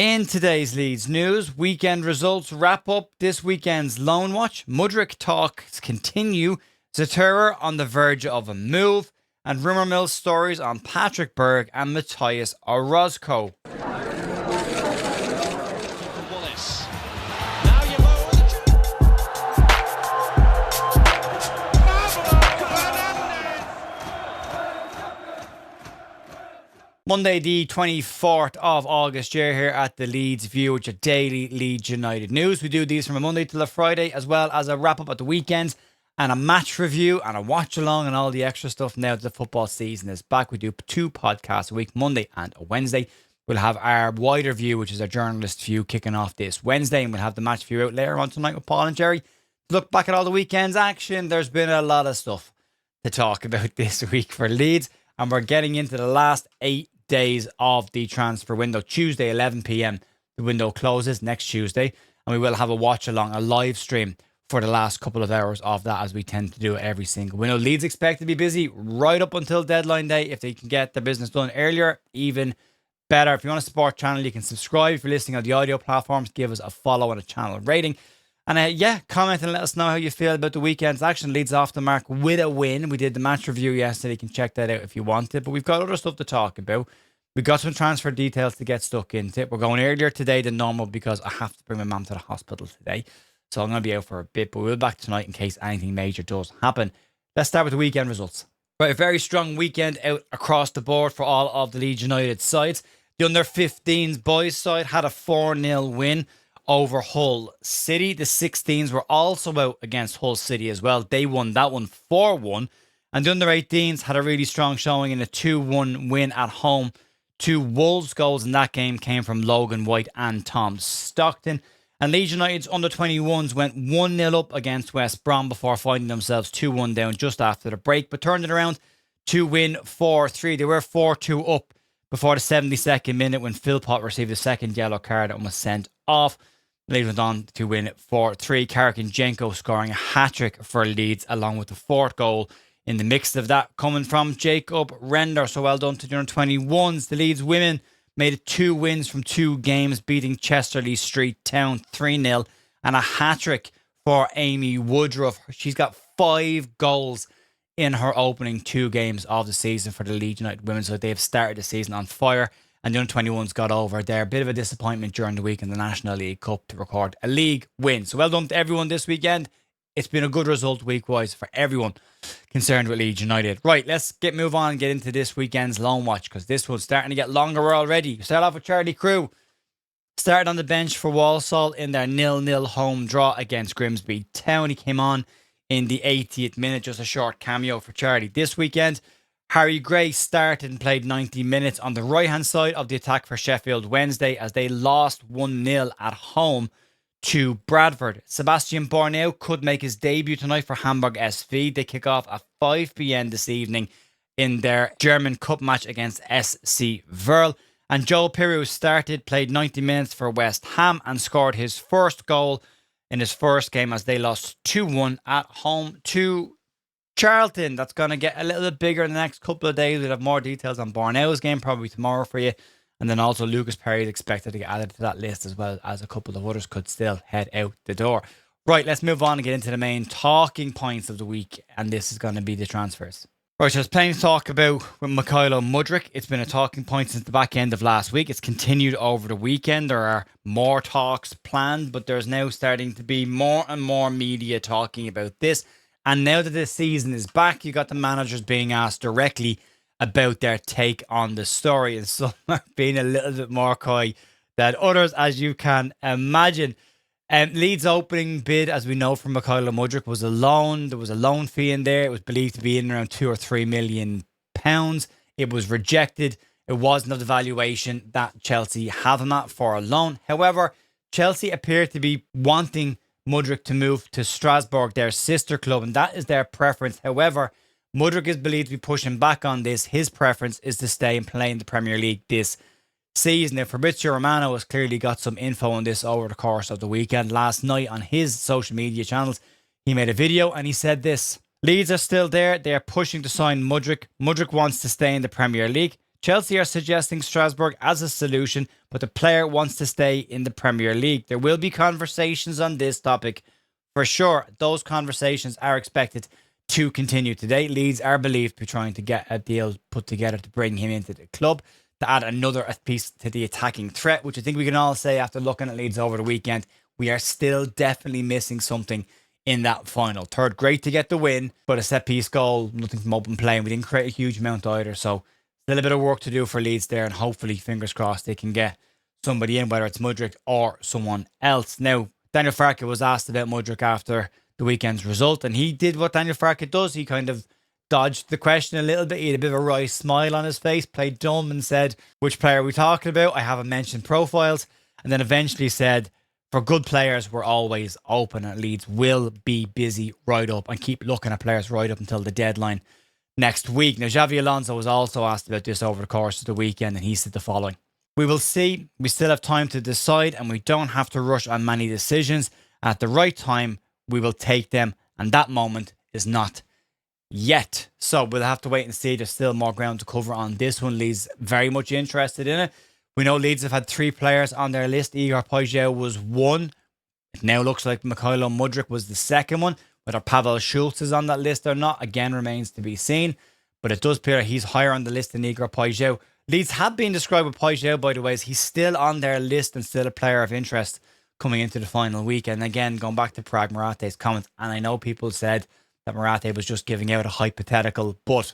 In today's Leeds news, weekend results wrap up this weekend's loan watch. Mudryk talks continue. Zetterer on the verge of a move. And rumour mill stories on Patrick Berg and Matías Orozco. Monday the 24th of August, you're here at the Leeds View with your daily Leeds United news. We do these from a Monday till a Friday, as well as a wrap up at the weekends and a match review and a watch along and all the extra stuff now that the football season is back. We do 2 podcasts a week, Monday and a Wednesday. We'll have our wider view, which is our journalist view, kicking off this Wednesday, and we'll have the match view out later on tonight with Paul and Jerry. Look back at all the weekend's action. There's been a lot of stuff to talk about this week for Leeds, and we're getting into the last 8 days of the transfer window. Tuesday 11 p.m. the window closes next Tuesday, and we will have a watch along, a live stream for the last couple of hours of that, as we tend to do every single window. Leeds expect to be busy right up until deadline day. If they can get the business done earlier, even better. If you want to support the channel, you can subscribe. If you're listening on the audio platforms, give us a follow and a channel rating. And comment and let us know how you feel about the weekend's action. Leeds off the mark with a win. We did the match review yesterday. You can check that out if you want it. But we've got other stuff to talk about. We've got some transfer details to get stuck into. We're going earlier today than normal because I have to bring my mum to the hospital today. So I'm going to be out for a bit, but we'll be back tonight in case anything major does happen. Let's start with the weekend results. Right, a very strong weekend out across the board for all of the Leeds United sides. The under-15s boys side had a 4-0 win over Hull City. The 16s were also out against Hull City as well. They won that one 4-1. And the under-18s had a really strong showing in a 2-1 win at home. 2 Wolves goals in that game came from Logan White and Tom Stockton. And Leeds United's under-21s went 1-0 up against West Brom before finding themselves 2-1 down just after the break, but turned it around to win 4-3. They were 4-2 up before the 72nd minute when Philpott received a second yellow card and was sent off. Leeds went on to win 4-3. Karkinjenko scoring a hat-trick for Leeds, along with the 4th goal in the mix of that coming from Jacob Render. So well done to the under-21s. The Leeds women made it 2 wins from 2 games, beating Chesterley Street Town 3-0, and a hat-trick for Amy Woodruff. She's got 5 goals in her opening 2 games of the season for the Leeds United women, so they've started the season on fire. And the under-21s got over there. A bit of a disappointment during the week in the National League Cup to record a league win. So well done to everyone this weekend. It's been a good result week-wise for everyone concerned with Leeds United. Right, let's move on and get into this weekend's loan watch, because this one's starting to get longer already. We start off with Charlie Crew. Started on the bench for Walsall in their 0-0 home draw against Grimsby Town. He came on in the 80th minute, just a short cameo for Charlie. This weekend, Harry Gray started and played 90 minutes on the right-hand side of the attack for Sheffield Wednesday as they lost 1-0 at home to Bradford. Sebastian Borneo could make his debut tonight for Hamburg SV. They kick off at 5 p.m. this evening in their German Cup match against SC Verl. And Joel Pirouz started, played 90 minutes for West Ham and scored his first goal in his first game as they lost 2-1 at home to Charlton. That's going to get a little bit bigger in the next couple of days. We'll have more details on Borneo's game probably tomorrow for you. And then also Lucas Perry is expected to get added to that list, as well as a couple of others could still head out the door. Right, let's move on and get into the main talking points of the week. And this is going to be the transfers. Right, so there's plenty to talk about with Mykhailo Mudryk. It's been a talking point since the back end of last week. It's continued over the weekend. There are more talks planned, but there's now starting to be more and more media talking about this. And now that the season is back, you got the managers being asked directly about their take on the story, and some are being a little bit more coy than others, as you can imagine. Leeds' opening bid, as we know from Mykhailo Mudryk, was a loan. There was a loan fee in there. It was believed to be in around £2 or £3 million. It was rejected. It wasn't of the valuation that Chelsea had on that for a loan. However, Chelsea appear to be wanting Mudryk to move to Strasbourg, their sister club, and that is their preference. However, Mudryk is believed to be pushing back on this. His preference is to stay and play in the Premier League this season. Now, Fabrizio Romano has clearly got some info on this over the course of the weekend. Last night on his social media channels, he made a video and he said this: Leeds are still there. They are pushing to sign Mudryk. Mudryk wants to stay in the Premier League. Chelsea are suggesting Strasbourg as a solution, but the player wants to stay in the Premier League. There will be conversations on this topic for sure. Those conversations are expected to continue today. Leeds are believed to be trying to get a deal put together to bring him into the club, to add another piece to the attacking threat, which I think we can all say after looking at Leeds over the weekend, we are still definitely missing something in that final third. Great to get the win, but a set piece goal, nothing from open play, and we didn't create a huge amount either. So still a bit of work to do for Leeds there, and hopefully, fingers crossed, they can get somebody in, whether it's Mudryk or someone else. Now, Daniel Farke was asked about Mudryk after the weekend's result, and he did what Daniel Farke does. He kind of dodged the question a little bit. He had a bit of a wry smile on his face, played dumb and said, which player are we talking about? I haven't mentioned profiles. And then eventually said, for good players, we're always open, and Leeds will be busy right up and keep looking at players right up until the deadline next week. Now, Xavi Alonso was also asked about this over the course of the weekend, and he said the following: "We will see. We still have time to decide, and we don't have to rush on many decisions. At the right time, we will take them, and that moment is not yet." So we'll have to wait and see. There's still more ground to cover on this one. Leeds very much interested in it. We know Leeds have had 3 players on their list. Igor Pajau was one. It now looks like Mykhailo Mudryk was the second one. Whether Pavel Schultz is on that list or not, again, remains to be seen. But it does appear he's higher on the list than Igor Pajau. Leeds have been described with Pajau, by the way, as he's still on their list and still a player of interest coming into the final week. And again, going back to Prag Marate's comments, and I know people said that Marate was just giving out a hypothetical, but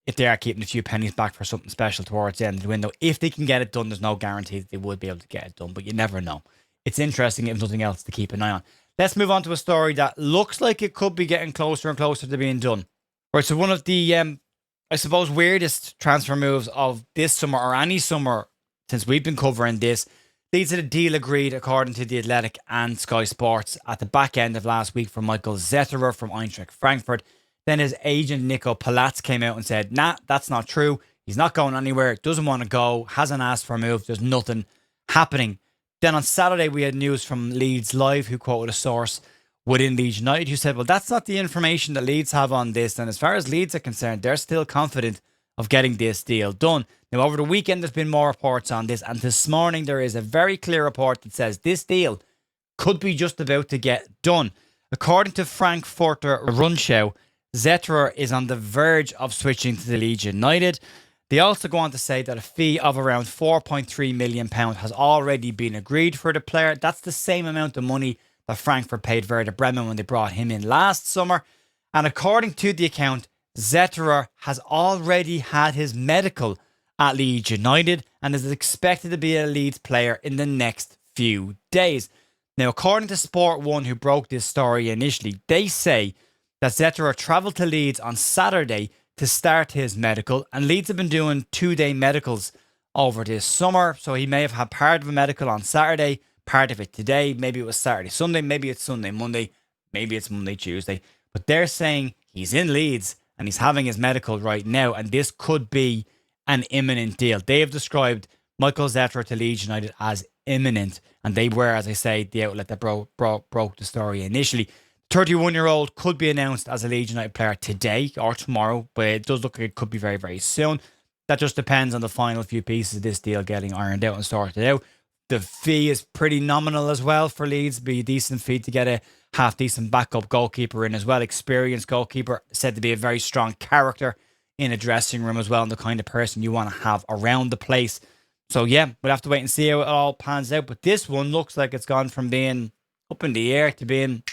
if they are keeping a few pennies back for something special towards the end of the window, if they can get it done, there's no guarantee that they would be able to get it done, but you never know. It's interesting, if nothing else, to keep an eye on. Let's move on to a story that looks like it could be getting closer and closer to being done. Right, so one of the, I suppose, weirdest transfer moves of this summer, or any summer since we've been covering this, Leeds had a deal agreed, according to The Athletic and Sky Sports, at the back end of last week for Michael Zetterer from Eintracht Frankfurt. Then his agent, Nico Palaz, came out and said, nah, that's not true. He's not going anywhere, doesn't want to go, hasn't asked for a move, there's nothing happening. Then on Saturday, we had news from Leeds Live, who quoted a source within Leeds United, who said, well, that's not the information that Leeds have on this. And as far as Leeds are concerned, they're still confident of getting this deal done. Now, over the weekend, there's been more reports on this. And this morning, there is a very clear report that says this deal could be just about to get done. According to Frankfurter Rundschau, Zetterer is on the verge of switching to the Leeds United. They also go on to say that a fee of around £4.3 million has already been agreed for the player. That's the same amount of money that Frankfurt paid Werder Bremen when they brought him in last summer. And according to the account, Zetterer has already had his medical at Leeds United and is expected to be a Leeds player in the next few days. Now, according to Sport 1, who broke this story initially, they say that Zetterer travelled to Leeds on Saturday to start his medical, and Leeds have been doing 2-day medicals over this summer, so he may have had part of a medical on Saturday, part of it today, maybe it was Saturday, Sunday, maybe it's Sunday, Monday, maybe it's Monday, Tuesday, but they're saying he's in Leeds and he's having his medical right now, and this could be an imminent deal. They have described Michael Zetterer to Leeds United as imminent, and they were, as I say, the outlet that broke the story initially. 31-year-old could be announced as a Leeds United player today or tomorrow, but it does look like it could be very, very soon. That just depends on the final few pieces of this deal getting ironed out and sorted out. The fee is pretty nominal as well for Leeds. Be a decent fee to get a half-decent backup goalkeeper in as well. Experienced goalkeeper, said to be a very strong character in a dressing room as well, and the kind of person you want to have around the place. So yeah, we'll have to wait and see how it all pans out. But this one looks like it's gone from being up in the air to being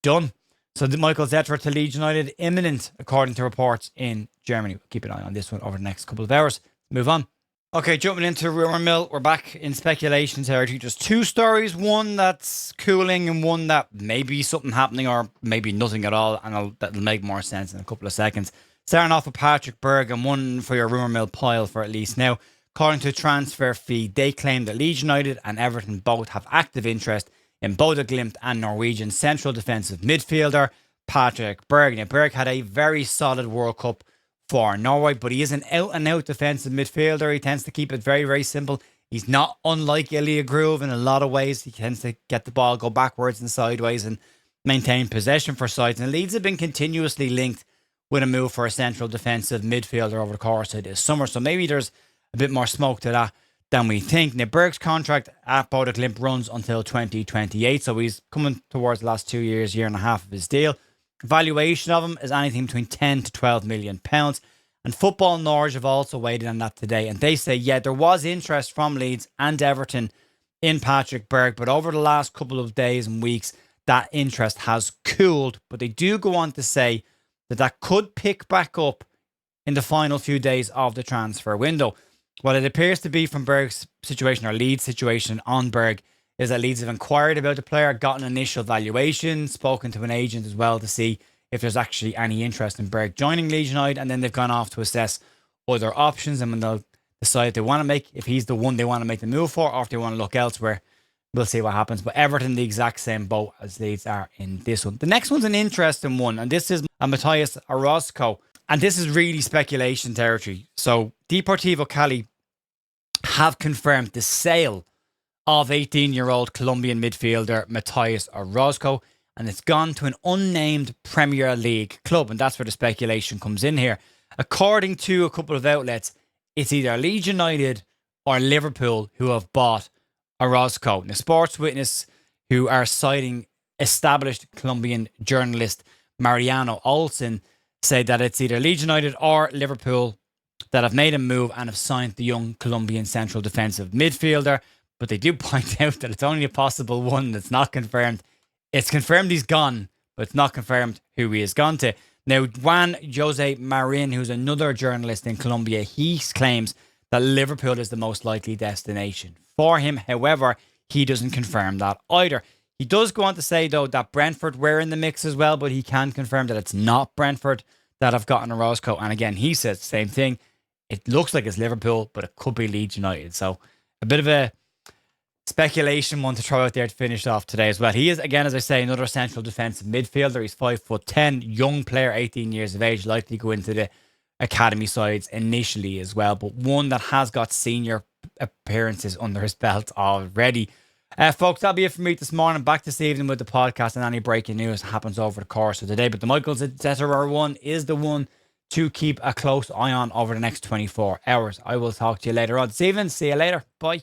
done. So the Michael Zetterer to Leeds United, imminent, according to reports in Germany. We'll keep an eye on this one over the next couple of hours. Move on. Okay, jumping into rumour mill. We're back in speculation territory. Just 2 stories. One that's cooling and one that may be something happening or maybe nothing at all. And that'll make more sense in a couple of seconds. Starting off with Patrick Berg, and one for your rumour mill pile for at least now. According to Transfer Fee, they claim that Leeds United and Everton both have active interest in Bodø Glimt and Norwegian central defensive midfielder Patrick Berg. Now, Berg had a very solid World Cup for Norway, but he is an out-and-out defensive midfielder. He tends to keep it very, very simple. He's not unlike Ilya Groove in a lot of ways. He tends to get the ball, go backwards and sideways and maintain possession for sides. And Leeds have been continuously linked with a move for a central defensive midfielder over the course of this summer. So maybe there's a bit more smoke to that than we think. Now, Berg's contract at Bodo Glimt runs until 2028, so he's coming towards the last 2 years, year and a half of his deal. Valuation of him is anything between 10 to 12 million pounds. And Football Norwich have also weighed on that today, and they say, yeah, there was interest from Leeds and Everton in Patrick Berg, but over the last couple of days and weeks, that interest has cooled. But they do go on to say that that could pick back up in the final few days of the transfer window. What it appears to be from Berg's situation, or Leeds' situation on Berg, is that Leeds have inquired about the player, got an initial valuation, spoken to an agent as well to see if there's actually any interest in Berg joining Leeds United, and then they've gone off to assess other options, and when they'll decide if they want to make, if he's the one they want to make the move for, or if they want to look elsewhere, we'll see what happens. But Everton, the exact same boat as Leeds are in this one. The next one's an interesting one, and this is a Matías Orozco. And this is really speculation territory. So Deportivo Cali have confirmed the sale of 18-year-old Colombian midfielder Matías Orozco, and it's gone to an unnamed Premier League club, and that's where the speculation comes in here. According to a couple of outlets, it's either Leeds United or Liverpool who have bought Orozco. Now, Sports Witness, who are citing established Colombian journalist Mariano Olsen, say that it's either Leeds United or Liverpool that have made a move and have signed the young Colombian central defensive midfielder. But they do point out that it's only a possible one that's not confirmed. It's confirmed he's gone, but it's not confirmed who he has gone to. Now, Juan Jose Marin, who's another journalist in Colombia, he claims that Liverpool is the most likely destination for him. However, he doesn't confirm that either. He does go on to say, though, that Brentford were in the mix as well, but he can confirm that it's not Brentford that have gotten Orozco. And again, he says the same thing. It looks like it's Liverpool, but it could be Leeds United. So a bit of a speculation one to throw out there to finish off today as well. He is, again, as I say, another central defensive midfielder. He's 5'10", young player, 18 years of age, likely to go into the academy sides initially as well, but one that has got senior appearances under his belt already. Folks, that'll be it for me this morning. Back this evening with the podcast and any breaking news that happens over the course of the day. But the Mykhailo Zetterer one is the one to keep a close eye on over the next 24 hours. I will talk to you later on this evening. See you later. Bye.